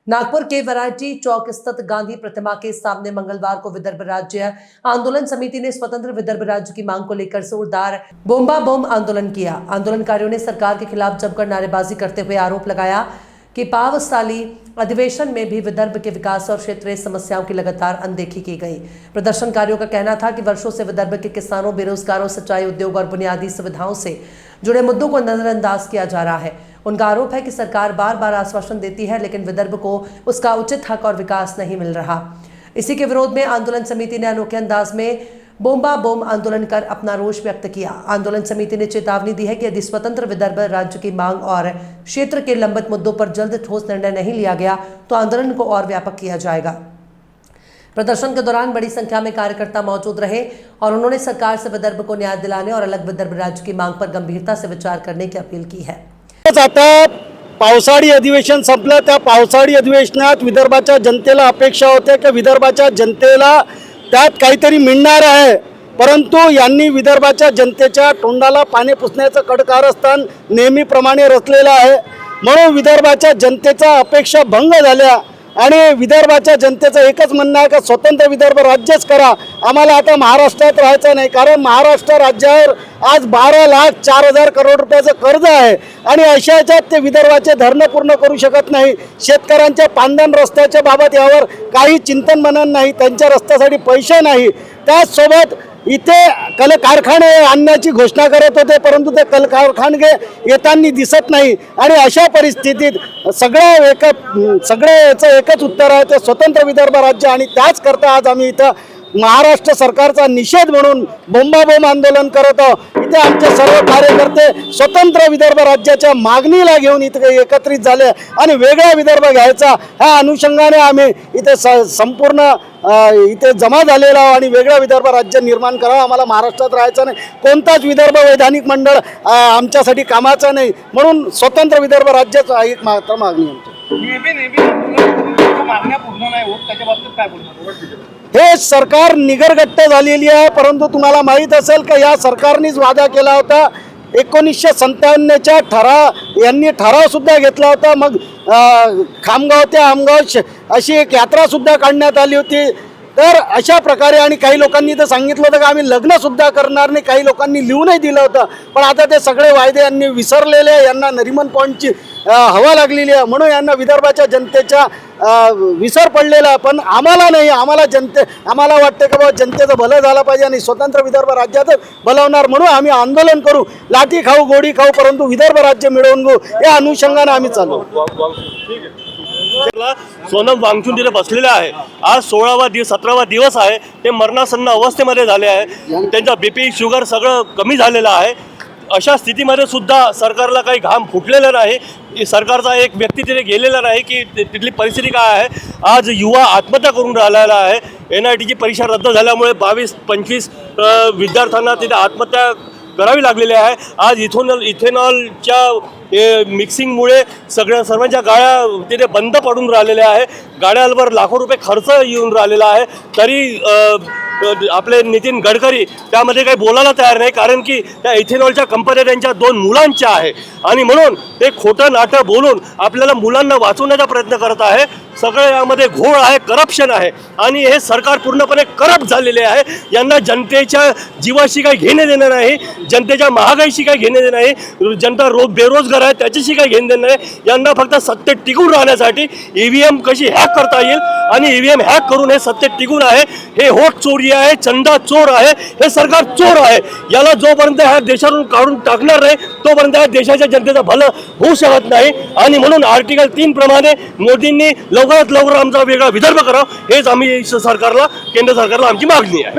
नागपुर के variety चौक स्थित गांधी प्रतिमा के सामने मंगलवार को विदर्भ राज्य आंदोलन समिति ने स्वतंत्र विदर्भ राज्य की मांग को लेकर जोरदार बोम्बा बम आंदोलन किया। आंदोलनकारियों ने सरकार के खिलाफ जमकर नारेबाजी करते हुए आरोप लगाया कि पावसाली अधिवेशन में भी विदर्भ के विकास और क्षेत्रीय समस्याओं की लगातार अनदेखी की गई। प्रदर्शनकारियों का कहना था कि वर्षों से विदर्भ के किसानों, बेरोजगारों, सिंचाई उद्योग और बुनियादी सुविधाओं से जुड़े मुद्दों को नजरअंदाज किया जा रहा है। उनका आरोप है कि सरकार बार बार आश्वासन देती है, लेकिन विदर्भ को उसका उचित हक और विकास नहीं मिल रहा। इसी के विरोध में आंदोलन समिति ने अनोखे अंदाज में बोम्बा बम आंदोलन कर अपना रोष व्यक्त किया। आंदोलन समिति ने चेतावनी दी है कि यदि स्वतंत्र विदर्भ राज्य की मांग और क्षेत्र के लंबित मुद्दों पर जल्द ठोस निर्णय नहीं लिया गया तो आंदोलन को और व्यापक किया जाएगा। प्रदर्शन के दौरान बड़ी संख्या में कार्यकर्ता मौजूद रहे और उन्होंने सरकार से विदर्भ को न्याय दिलाने और अलग विदर्भ राज्य की मांग पर गंभीरता से विचार करने की अपील की है। आता पावसाळी अधिवेशन संपलं, त्या पावसाळी अधिवेशनात विदर्भाच्या जनतेला अपेक्षा होते की विदर्भाच्या जनतेला त्यात काहीतरी मिळणार आहे, परंतु यांनी विदर्भाच्या जनतेच्या तोंडाला पाणी पुसण्याचं कडकारस्थान नेहमीप्रमाणे रचलेलं आहे। म्हणून विदर्भाच्या जनतेचा अपेक्षा भंग झाल्या आणि विदर्भाच्या जनतेचं एकच म्हणणं आहे की स्वतंत्र विदर्भ राज्यच करा, आम्हाला आता महाराष्ट्रात राहायचं नाही। कारण महाराष्ट्र राज्यावर आज 12,04,000 करोड रुपयाचं कर्ज आहे आणि अशा ह्याच्यात ते विदर्भाचे धरणं पूर्ण करू शकत नाही। शेतकऱ्यांच्या पांदन रस्त्याच्या बाबत यावर काही चिंतन मनन नाही, त्यांच्या रस्त्यासाठी पैसे नाही। त्याचसोबत इथे कारखाने आणण्याची घोषणा करत होते, परंतु ते कारखाने येताना दिसत नाही आणि अशा परिस्थितीत सगळ्याचं एकच उत्तर आहे ते स्वतंत्र विदर्भ राज्य। आणि त्याच करता आज आम्ही इथं महाराष्ट्र सरकारचा निषेध म्हणून बोम्बाबोम आंदोलन करत आहोत। इथे आमचे सर्व कार्यकर्ते स्वतंत्र विदर्भ राज्याच्या मागणीला घेऊन इथे एकत्रित झाले आणि वेगळा विदर्भ घ्यायचा ह्या अनुषंगाने आम्ही इथे संपूर्ण इथे जमा झालेला आहोत आणि वेगळा विदर्भ राज्य निर्माण करावं। आम्हाला महाराष्ट्रात राहायचं नाही, कोणताच विदर्भ वैधानिक मंडळ आमच्यासाठी कामाचं नाही, म्हणून स्वतंत्र विदर्भ राज्याचं एक मात्र मागणी मागण्या पूर्ण नाही होत, त्याच्या बाबतीत काय बोलणार? हे सरकार निगरगट्ट झालेली आहे, परंतु तुम्हाला माहीत असेल की या सरकारनेच वादा केला होता 1957च्या यांनी ठराव सुद्धा घेतला होता। मग खामगाव ते आमगाव अशी एक यात्रा सुद्धा काढण्यात आली होती। तर अशा प्रकारे आणि काही लोकांनी तर सांगितलं होतं की आम्ही लग्न सुद्धा करणार नाही, काही लोकांनी लिहूनही दिलं होतं, पण आता ते सगळे वायदे यांनी विसरलेले, यांना नरिमन पॉईंटची हवा लागलेली आहे, म्हणून यांना विदर्भाच्या जनतेच्या विसर पडलेला आहे। पण आम्हाला नाही, आम्हाला वाटतं की बाबा जनतेचं भलं झालं पाहिजे आणि स्वतंत्र विदर्भ राज्यातच भलवणार, म्हणून आम्ही आंदोलन करू, लाठी खाऊ गोडी खाऊ, परंतु विदर्भ राज्य मिळवून घेऊ या अनुषंगाने आम्ही चालू। सोनम वांगचूक तिथे बसलेले आहे। आज 16वा दिवस 17वा दिवस आहे, ते मरणासन्न अवस्थेमध्ये झाले आहे, त्यांचा बीपी शुगर सगळं कमी झालेलं आहे। अशा स्थितीमध्ये सुद्धा सरकारला काही घाम फुटलेला नाही, सरकारचा एक व्यक्ती तिथे गेलेला नाही की तिथली परिस्थिती काय आहे। आज युवा आत्महत्या करून राहिलेला आहे। NITची परीक्षा रद्द झाल्यामुळे 22-25 विद्यार्थ्यांना तिथे आत्महत्या करावी लागलेली आहे। आज इथेनॉलच्या मिक्सिंगमुळे सर्वांच्या गाड्या तिथे बंद पडून राहिलेल्या आहे, गाड्यांवर लाखो रुपये खर्च येऊन राहिलेला आहे, तरी आपले नितीन गडकरी त्यामध्ये काही बोलायला तयार नाही, कारण की त्या इथेनॉलच्या कंपन्या त्यांच्या 2 मुलांच्या आहे आणि म्हणून ते खोटं नाटं बोलून आपल्याला मुलांना वाचवण्याचा प्रयत्न करत आहे। सगळे यामध्ये घोळ आहे, करप्शन आहे आणि हे सरकार पूर्णपणे करप्ट झालेले आहे। यांना जनतेच्या जीवाशी काही घेणे देणं नाही, जनतेच्या महागाईशी काही घेणे देणं नाही, जनता बेरोजगार आहे त्याच्याशी काही घेणे देणं नाही। यांना फक्त सत्तेत टिकून राहण्यासाठी EVM कशी हॅक करता येईल आणि EVM हॅक करून हे सत्तेत टिकून आहे। हे वोट चोरी आहे, चंदा चोर आहे, हे सरकार चोर आहे। याला जोपर्यंत ह्या देशातून काढून टाकणार नाही तोपर्यंत ह्या देशाच्या जनतेचं भलं होऊ शकत नाही आणि म्हणून आर्टिकल 3 प्रमाणे मोदींनी लवकरात लवकर आमचा वेगळा विदर्भ करावा, हेच आम्ही सरकारला, केंद्र सरकारला आमची मागणी आहे।